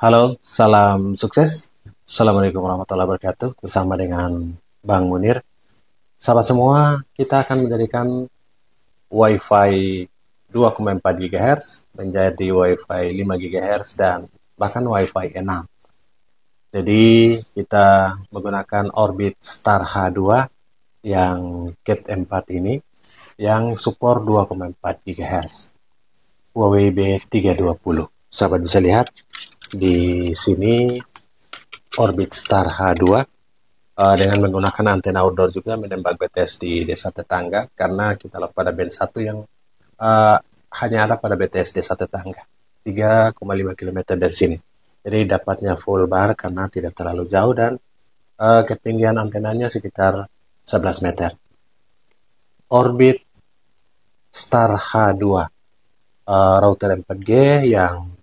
Halo, salam sukses. Assalamualaikum warahmatullahi wabarakatuh. Bersama dengan Bang Munir. Sahabat semua, kita akan menjadikan WiFi 2,4 GHz menjadi WiFi 5 GHz dan bahkan WiFi 6. Jadi kita menggunakan Orbit Star H2 yang Cat 4 ini yang support 2,4 GHz. Huawei B320. Sahabat bisa lihat di sini Orbit Star H2 dengan menggunakan antena outdoor juga menembak BTS di desa tetangga karena kita lihat pada band 1 yang uh, hanya ada pada BTS desa tetangga 3,5 km dari sini. Jadi dapatnya full bar karena tidak terlalu jauh dan ketinggian antenanya sekitar 11 meter. Orbit Star H2 router 4G yang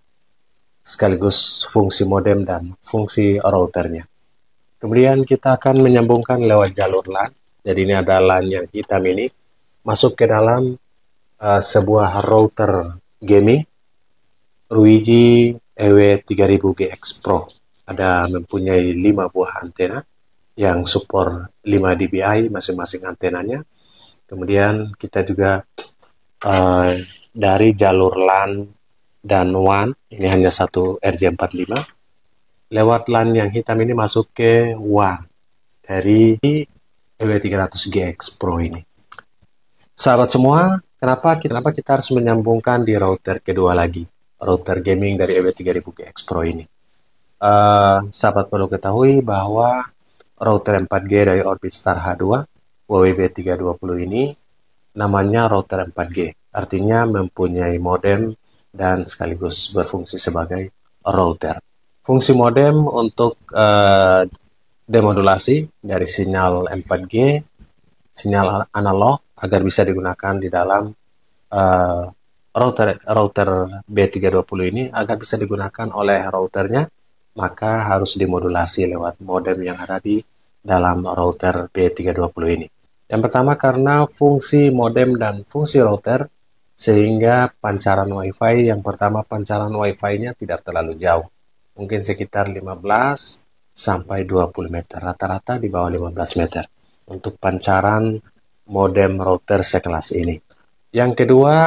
sekaligus fungsi modem dan fungsi routernya. Kemudian kita akan menyambungkan lewat jalur LAN. Jadi ini ada LAN yang hitam ini masuk ke dalam sebuah router gaming Ruiji EW3000GX Pro. Ada mempunyai 5 buah antena yang support 5 dBi masing-masing antenanya. Kemudian kita juga dari jalur LAN dan WAN, ini hanya satu RJ45, lewat LAN yang hitam ini masuk ke WAN dari EW300GX Pro ini. Sahabat semua, kenapa kita harus menyambungkan di router kedua lagi, router gaming dari EW3000GX Pro ini? Sahabat perlu ketahui bahwa router 4G dari Orbit Star H2 Huawei B320 ini namanya router 4G, artinya mempunyai modem dan sekaligus berfungsi sebagai router. Fungsi modem untuk demodulasi dari sinyal 4G, sinyal analog agar bisa digunakan di dalam router B320 ini agar bisa digunakan oleh routernya, maka harus dimodulasi lewat modem yang ada di dalam router B320 ini. Yang pertama karena fungsi modem dan fungsi router sehingga pancaran WiFi yang pertama pancaran WiFi-nya tidak terlalu jauh. Mungkin sekitar 15 sampai 20 meter, rata-rata di bawah 15 meter untuk pancaran modem router sekelas ini. Yang kedua,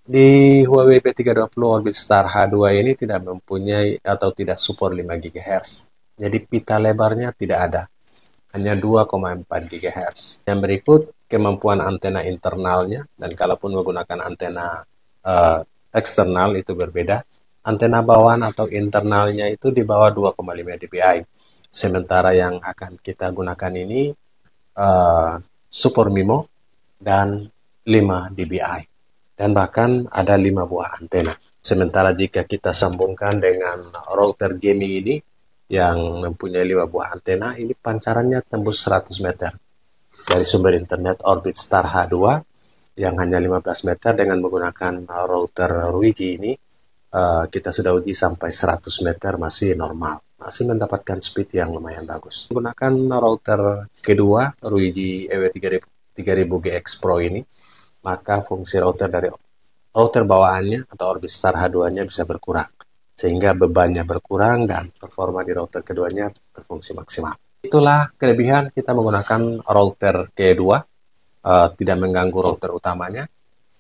di Huawei P320 Orbit Star H2 ini tidak mempunyai atau tidak support 5 GHz. Jadi pita lebarnya tidak ada, hanya 2,4 GHz. Yang berikut, kemampuan antena internalnya, dan kalaupun menggunakan antena eksternal itu berbeda. Antena bawaan atau internalnya itu di bawah 2,5 dBi. Sementara yang akan kita gunakan ini support MIMO dan 5 dBi. Dan bahkan ada 5 buah antena. Sementara jika kita sambungkan dengan router gaming ini yang mempunyai 5 buah antena, ini pancarannya tembus 100 meter. Dari sumber internet Orbit Star H2 yang hanya 15 meter dengan menggunakan router Ruiji ini, kita sudah uji sampai 100 meter masih normal. Masih mendapatkan speed yang lumayan bagus. Menggunakan router kedua, Ruiji EW3000GX Pro ini, maka fungsi router dari router bawaannya atau Orbit Star H2-nya bisa berkurang. Sehingga bebannya berkurang dan performa di router keduanya berfungsi maksimal. Itulah kelebihan kita menggunakan router kedua, tidak mengganggu router utamanya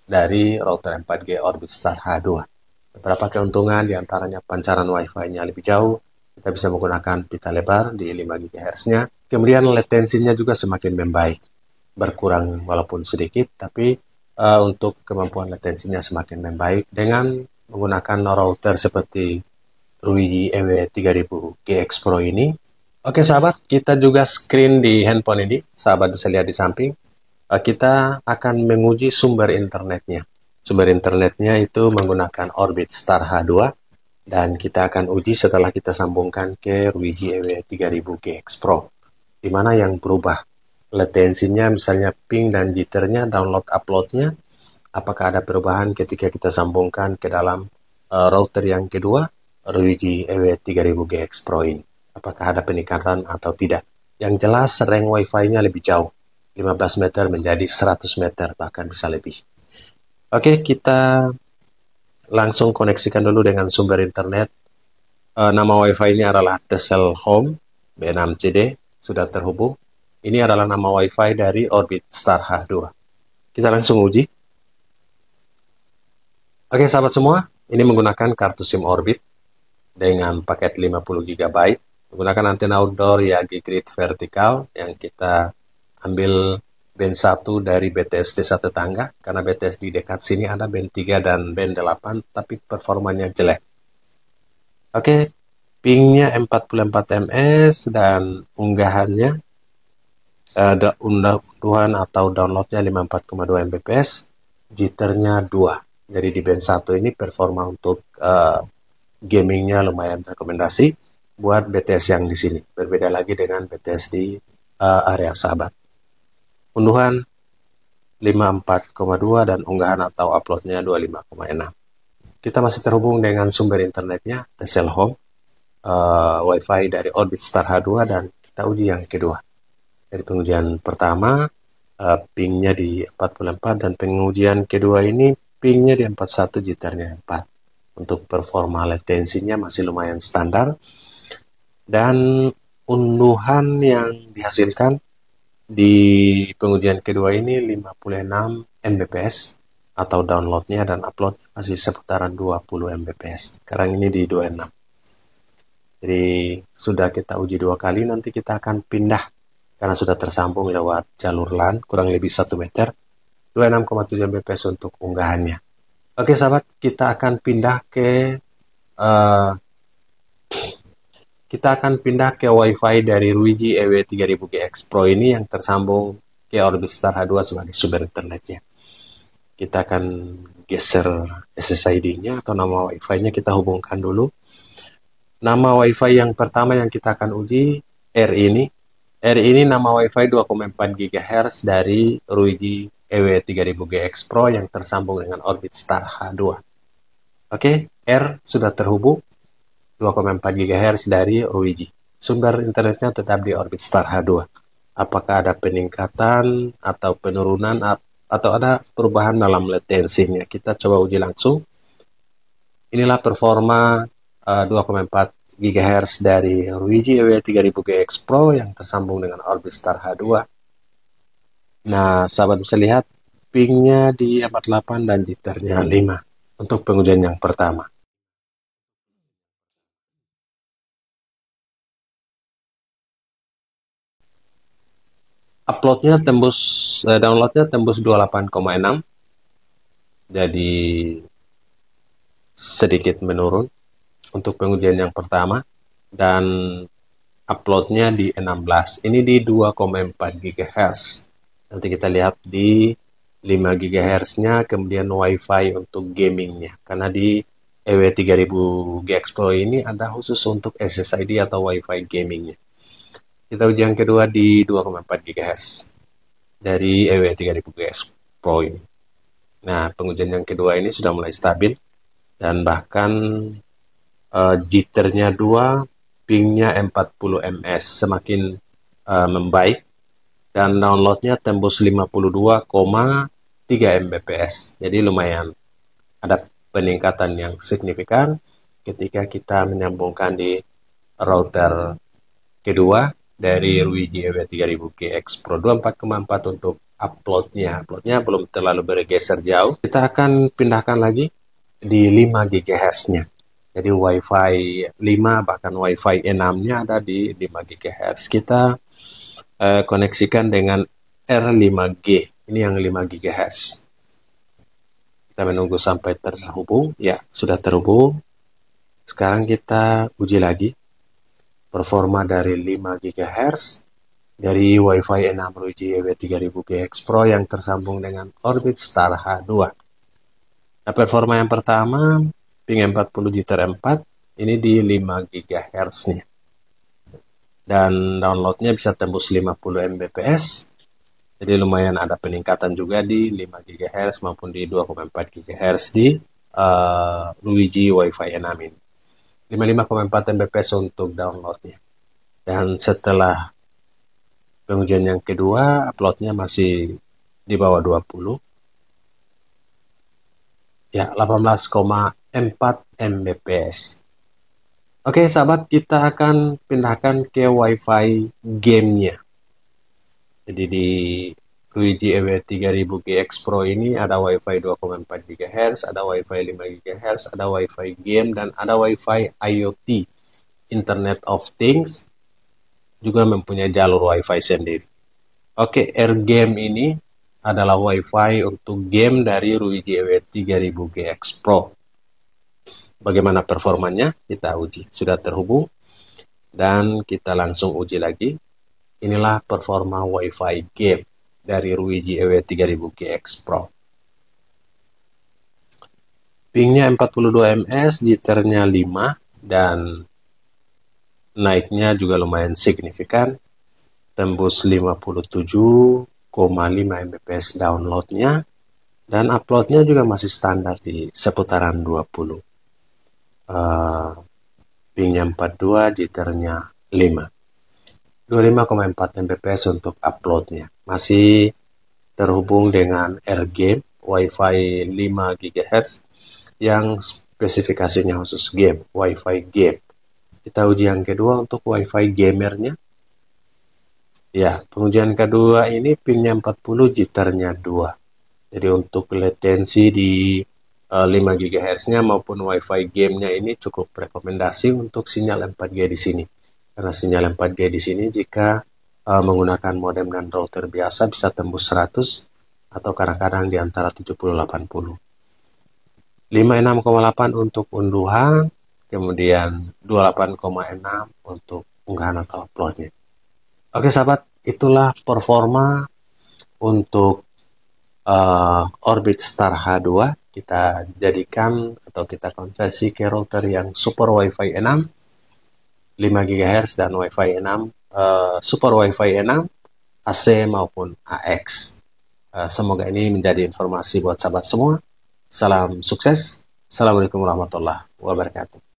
dari router 4G Orbit Star H2. Beberapa keuntungan diantaranya pancaran Wi-Fi-nya lebih jauh, kita bisa menggunakan pita lebar di 5 GHz-nya, kemudian latensinya juga semakin membaik, berkurang walaupun sedikit, tapi untuk kemampuan latensinya semakin membaik dengan menggunakan router seperti Ruiji EW3000GX Pro ini. Oke sahabat, kita juga screen di handphone ini, sahabat bisa lihat di samping. Kita akan menguji sumber internetnya. Sumber internetnya itu menggunakan Orbit Star H2 dan kita akan uji setelah kita sambungkan ke Ruiji EW3000GX Pro. Di mana yang berubah? Latensinya misalnya ping dan jitternya, download uploadnya, apakah ada perubahan ketika kita sambungkan ke dalam router yang kedua, Ruiji EW3000GX Pro ini? Apakah ada peningkatan atau tidak? Yang jelas range Wi-Fi-nya lebih jauh. 15 meter menjadi 100 meter, bahkan bisa lebih. Oke, kita langsung koneksikan dulu dengan sumber internet Nama WiFi ini adalah Tesel Home B6CD, sudah terhubung. Ini adalah nama WiFi dari Orbit Star H2. Kita langsung uji. Oke sahabat semua, ini menggunakan kartu SIM Orbit dengan paket 50 GB, menggunakan antena outdoor Yagi Grid vertikal yang kita ambil band 1 dari BTS desa tetangga, karena BTS di dekat sini ada band 3 dan band 8, tapi performanya jelek. Oke, pingnya 44 ms dan unggahannya ada unduhan atau downloadnya 54,2 Mbps, jitternya 2. Jadi di band 1 ini performa untuk gamingnya lumayan rekomendasi buat BTS yang di sini. Berbeda lagi dengan BTS di area Sahabat. Unduhan 54,2 dan unggahan atau uploadnya 25,6. Kita masih terhubung dengan sumber internetnya Tesel Home, WiFi dari Orbit Star H2, dan kita uji yang kedua. Dari pengujian pertama, pingnya di 44, dan pengujian kedua ini pingnya di 41, jitternya 4. Untuk performa latensinya masih lumayan standar, dan unduhan yang dihasilkan di pengujian kedua ini 56 Mbps atau downloadnya, dan upload masih seputaran 20 Mbps. Sekarang ini di 26. Jadi sudah kita uji 2 kali, nanti kita akan pindah karena sudah tersambung lewat jalur LAN kurang lebih 1 meter, 26,7 Mbps untuk unggahannya. Oke sahabat, kita akan pindah ke WiFi dari Ruiji EW3000GX Pro ini yang tersambung ke Orbit Star H2 sebagai sumber internetnya. Kita akan geser SSID-nya atau nama WiFi-nya, kita hubungkan dulu. Nama WiFi yang pertama yang kita akan uji R ini. R ini nama WiFi 2,4 GHz dari Ruiji EW3000GX Pro yang tersambung dengan Orbit Star H2. Oke, R sudah terhubung 2,4 GHz dari Ruiji. Sumber internetnya tetap di Orbit Star H2. Apakah ada peningkatan atau penurunan atau ada perubahan dalam latensinya? Kita coba uji langsung. Inilah performa 2,4 GHz dari Ruiji EW3000GX Pro yang tersambung dengan Orbit Star H2. Nah, sahabat bisa lihat pingnya di 48 dan jitternya 5 untuk pengujian yang pertama. Uploadnya tembus, downloadnya tembus 28,6, jadi sedikit menurun untuk pengujian yang pertama, dan uploadnya di 16. Ini di 2,4 GHz. Nanti kita lihat di 5 GHz-nya, kemudian WiFi untuk gamingnya. Karena di EW3000GX Pro ini ada khusus untuk SSID atau WiFi gamingnya. Kita uji yang kedua di 2,4 GHz dari EW3000GX Pro ini. Nah, pengujian yang kedua ini sudah mulai stabil, dan bahkan jitternya 2, pingnya 40 ms, semakin membaik, dan downloadnya tembus 52,3 Mbps. Jadi lumayan ada peningkatan yang signifikan ketika kita menyambungkan di router kedua dari Ruiji EW3000GX Pro 24,4 untuk uploadnya. Uploadnya belum terlalu bergeser jauh. Kita akan pindahkan lagi di 5 GHz-nya. Jadi WiFi 5 bahkan WiFi 6-nya ada di 5 GHz. Kita koneksikan dengan R5G. Ini yang 5 GHz. Kita menunggu sampai terhubung. Ya, sudah terhubung. Sekarang kita uji lagi performa dari 5 GHz dari WiFi 6 Ruiji EW3000GX Pro yang tersambung dengan Orbit Star H2. Nah, performa yang pertama, ping 40 jitter 4, ini di 5 GHz-nya. Dan downloadnya bisa tembus 50 Mbps. Jadi lumayan ada peningkatan juga di 5 GHz maupun di 2,4 GHz di Ruiji WiFi 6 ini. 55,4 Mbps untuk downloadnya. Dan setelah pengujian yang kedua, uploadnya masih di bawah 20. Ya, 18,4 Mbps. Oke, sahabat, kita akan pindahkan ke WiFi gamenya. Jadi di Luigi EW3000GX Pro ini ada WiFi 2,4 GHz, ada WiFi 5 GHz, ada WiFi game, dan ada WiFi IoT, Internet of Things, juga mempunyai jalur WiFi sendiri. Oke, Air Game ini adalah WiFi untuk game dari Luigi EW3000GX Pro. Bagaimana performanya? Kita uji. Sudah terhubung dan kita langsung uji lagi. Inilah performa WiFi game dari Luigi EW3000GX Pro. Pingnya 42 ms, jitternya 5, dan naiknya juga lumayan signifikan. Tembus 57,5 Mbps downloadnya, dan uploadnya juga masih standar di seputaran 20. Pingnya 42, jitternya 5. 25,4 Mbps untuk uploadnya. Masih terhubung dengan AirGame WiFi 5 GHz yang spesifikasinya khusus game, WiFi game. Kita uji yang kedua untuk WiFi gamernya. Ya, pengujian kedua ini pinnya 40, jitternya 2. Jadi untuk latensi di 5 GHz-nya maupun WiFi game-nya ini cukup rekomendasi untuk sinyal 4G di sini. Karena sinyal 4G di sini jika menggunakan modem dan router biasa bisa tembus 100 atau kadang-kadang di antara 70-80. 56,8 untuk unduhan, kemudian 28,6 untuk unggahan atau uploadnya. Oke sahabat, itulah performa untuk Orbit Star H2. Kita jadikan atau kita konversi ke router yang super WiFi 6, 5 GHz dan WiFi 6, super WiFi 6, AC maupun AX. Semoga ini menjadi informasi buat sahabat semua. Salam sukses. Assalamualaikum warahmatullahi wabarakatuh.